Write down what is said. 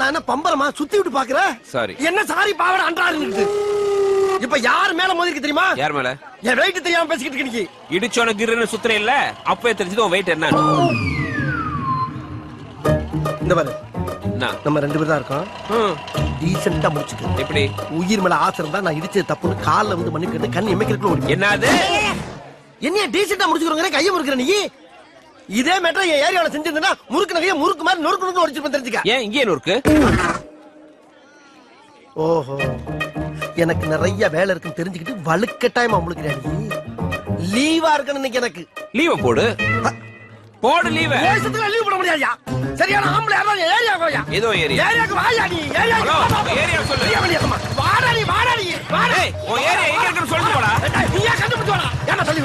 நான் என்ன பம்பரமா சுத்தி விட்டு பாக்குற? சாரி. என்ன சாரி பாவட அன்றாருன்னு. இப்ப யார் மேல மோதிருக்கு தெரியுமா? யார் மேல? என் வெயிட் தெரியாம பேசிக்கிட்டு இருக்க நீ. இடிச்சோன கிருன்னு சுத்துறே இல்ல, அப்பவே தெரிஞ்சது உன் வெயிட் என்ன. இந்த பாரு, என்ன? நம்ம 2 பேர் தான் இருக்கோம். டீசெண்டா முடிச்சுக்க. எப்படி? உயிர் மேல ஆசை இருந்தா நான் இடிச்சது தப்புன்னு கால்ல வந்து மண்ணு கேட்டு கண் எமைக்கிறதுக்குள்ள ஓடி. என்னது? என்னைய டீசெண்டா முடிச்சுக்கிறோங்க, கையை முறுக்குற நீ. இதே மேட்டர் என் ஏரியாவில் செஞ்சிருந்தா முறுக்கு நகையை முறுக்கு மாதிரி நொறுக்கு உடைச்சிருப்பேன் தெரிஞ்சுக்க. ஏன் இங்கே நொறுக்கு? ஓஹோ, எனக்கு நிறைய வேலை இருக்குன்னு தெரிஞ்சுக்கிட்டு வலுக்கட்டாயமா முழுக்கிறேன் நீ. லீவா இருக்கணும் இன்னைக்கு எனக்கு. லீவ போடு. போடு லீவ. லீவ் போட முடியாதுயா. சரியான ஆம்பளை யாரா ஏரியா கோயா. ஏதோ ஏரியா. ஏரியாக்கு வாயா நீ. ஏரியாக்கு ஏரியா சொல்லு. வாடா நீ வாடா நீ. வாடா. ஓ ஏரியா எங்க இருக்குன்னு சொல்லிட்டு போடா. நீயா கண்டுபிடிச்சு வாடா. என்ன சொல்லி